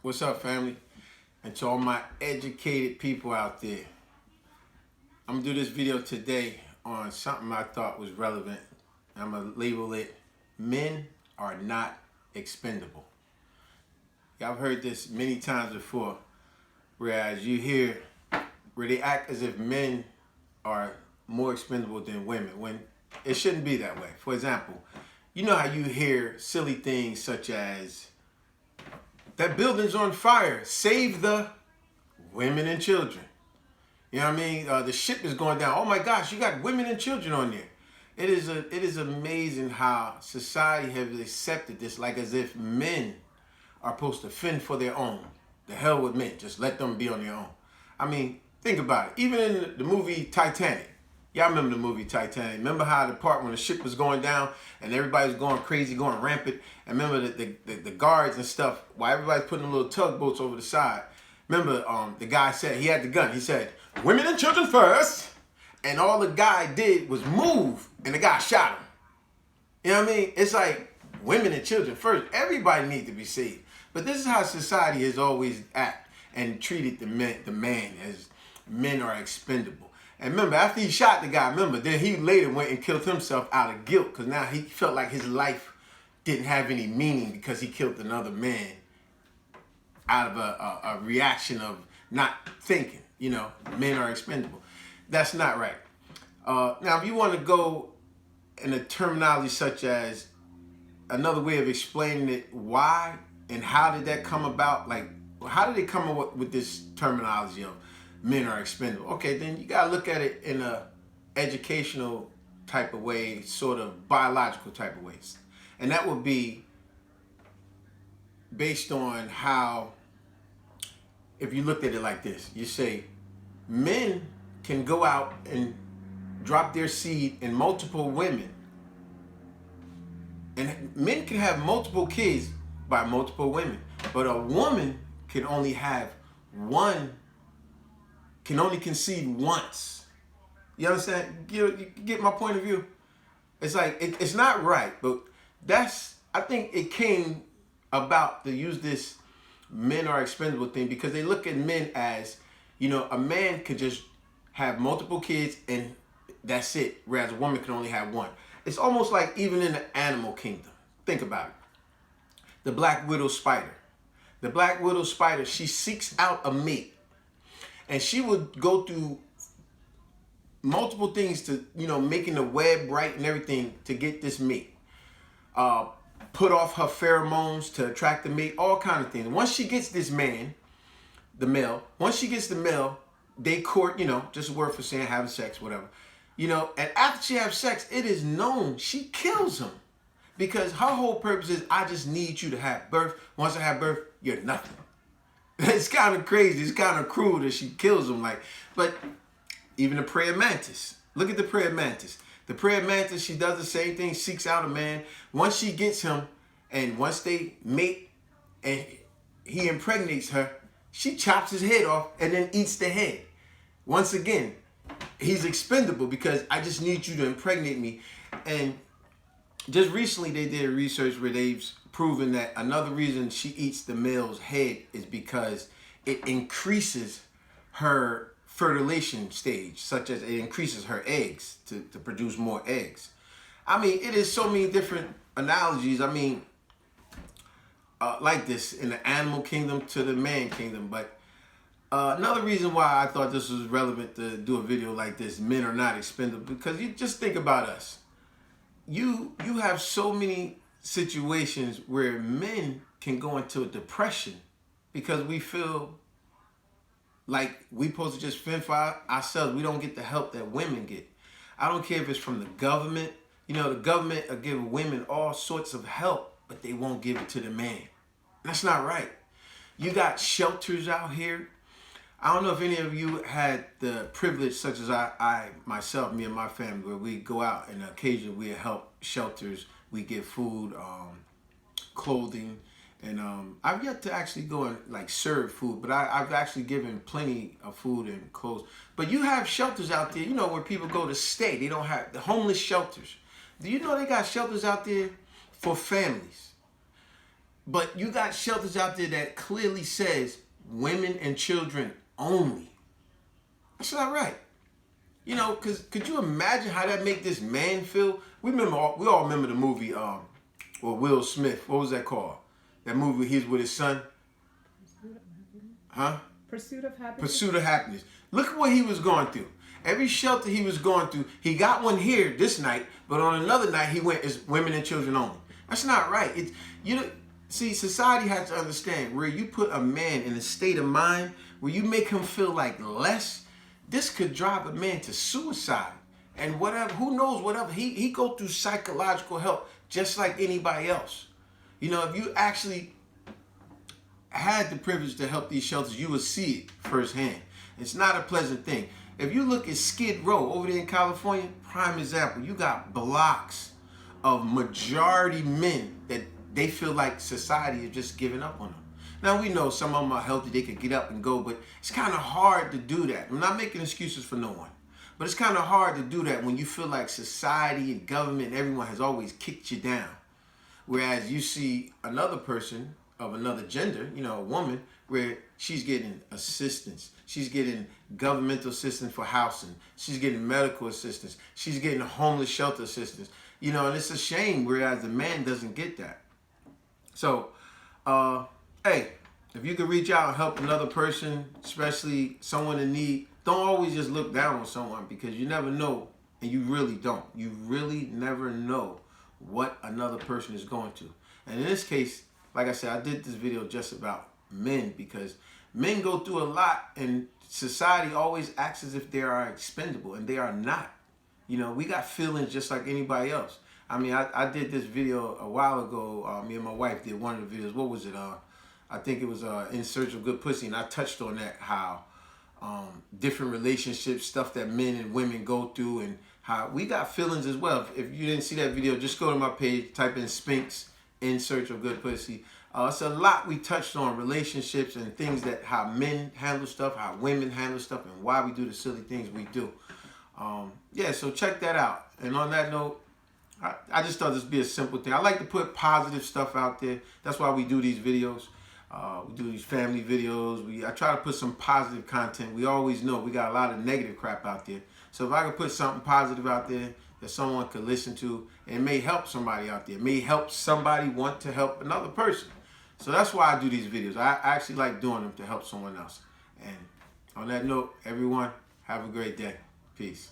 What's up, family? And to all my educated people out there, I'm gonna do this video today on something I thought was relevant. I'm gonna label it "Men Are Not Expendable." Y'all have heard this many times before, whereas you hear where they act as if men are more expendable than women, when it shouldn't be that way. For example, you know how you hear silly things such as, "That building's on fire, save the women and children." You know what I mean? The ship is going down. Oh my gosh, you got women and children on there. It is amazing how society has accepted this, like as if men are supposed to fend for their own. The hell with men, just let them be on their own. I mean, think about it. Even in the movie Titanic, y'all remember the movie Titanic? Remember how the part when the ship was going down and everybody was going crazy, going rampant? And remember the guards and stuff, while everybody's putting them little tugboats over the side. Remember, the guy said, he had the gun. He said, "Women and children first." And all the guy did was move, and the guy shot him. You know what I mean? It's like, women and children first. Everybody needs to be saved. But this is how society has always acted and treated the man as men are expendable. And remember, after he shot the guy, then he later went and killed himself out of guilt, because now he felt like his life didn't have any meaning because he killed another man out of a reaction of not thinking. You know, men are expendable. That's not right. Now, if you want to go in a terminology such as another way of explaining it, why and how did that come about? Like, how did they come up with this terminology of men are expendable? Okay, then you got to look at it in a educational type of way, sort of biological type of ways. And that would be based on how, if you looked at it like this, you say men can go out and drop their seed in multiple women. And men can have multiple kids by multiple women. But a woman can only have one, can only conceive once. You understand? You get my point of view? It's like, it's not right, but I think it came about to use this men are expendable thing because they look at men as, you know, a man could just have multiple kids and that's it, whereas a woman can only have one. It's almost like even in the animal kingdom. Think about it. The black widow spider. The black widow spider, she seeks out a mate. And she would go through multiple things to, you know, making the web right and everything to get this mate. Put off her pheromones to attract the mate, all kind of things. Once she gets this man, the male, once she gets the male, they court, you know, just a word for saying having sex, whatever. You know, and after she has sex, it is known she kills him. Because her whole purpose is, I just need you to have birth. Once I have birth, you're nothing. It's kind of crazy. It's kind of cruel that she kills him. Like, but even the prayer mantis. Look at the prayer mantis. The prayer mantis, she does the same thing, seeks out a man. Once she gets him, and once they mate, and he impregnates her, she chops his head off and then eats the head. Once again, he's expendable because I just need you to impregnate me. And just recently they did research where they've proven that another reason she eats the male's head is because it increases her fertilization stage, such as it increases her eggs to produce more eggs. I mean, it is so many different analogies. I mean, like this in the animal kingdom to the man kingdom. But another reason why I thought this was relevant to do a video like this, men are not expendable, because you just think about us. You have so many situations where men can go into a depression because we feel like we supposed to just fend for ourselves. We don't get the help that women get. I don't care if it's from the government. You know, the government will give women all sorts of help, but they won't give it to the man. That's not right. You got shelters out here. I don't know if any of you had the privilege, such as I myself, me and my family, where we go out and occasionally we help shelters. We give food, clothing, and I've yet to actually go and like serve food, but I've actually given plenty of food and clothes. But you have shelters out there, you know, where people go to stay. They don't have the homeless shelters. Do you know they got shelters out there for families? But you got shelters out there that clearly says women and children only. That's not right. You know, cause could you imagine how that make this man feel? We all remember the movie with Will Smith. What was that called? That movie where he's with his son. Huh? Pursuit of Happiness. Pursuit of Happiness. Look at what he was going through. Every shelter he was going through, he got one here this night, but on another night he went as women and children only. That's not right. It's, you know, see, society has to understand where you put a man in a state of mind where you make him feel like less, this could drive a man to suicide. And whatever, who knows, whatever. He go through psychological help just like anybody else. You know, if you actually had the privilege to help these shelters, you would see it firsthand. It's not a pleasant thing. If you look at Skid Row over there in California, prime example, you got blocks of majority men that they feel like society is just giving up on them. Now, we know some of them are healthy, they could get up and go, but it's kind of hard to do that. I'm not making excuses for no one, but it's kind of hard to do that when you feel like society and government and everyone has always kicked you down. Whereas you see another person of another gender, you know, a woman, where she's getting assistance. She's getting governmental assistance for housing. She's getting medical assistance. She's getting homeless shelter assistance. You know, and it's a shame, whereas the man doesn't get that. So, hey, if you could reach out and help another person, especially someone in need, don't always just look down on someone, because you never know, and you really don't. You really never know what another person is going to. And in this case, like I said, I did this video just about men, because men go through a lot and society always acts as if they are expendable, and they are not. You know, we got feelings just like anybody else. I mean, I did this video a while ago. Me and my wife did one of the videos. What was it? I think it was In Search of Good Pussy, and I touched on that, how different relationships, stuff that men and women go through, and how we got feelings as well. If you didn't see that video, just go to my page, type in Spinks, In Search of Good Pussy. It's a lot we touched on, relationships and things, that how men handle stuff, how women handle stuff, and why we do the silly things we do. Yeah, so check that out. And on that note, I just thought this would be a simple thing. I like to put positive stuff out there. That's why we do these videos. We do these family videos. I try to put some positive content. We always know we got a lot of negative crap out there. So if I could put something positive out there that someone could listen to, it may help somebody out there. It may help somebody want to help another person. So that's why I do these videos. I actually like doing them to help someone else. And on that note, everyone, have a great day. Peace.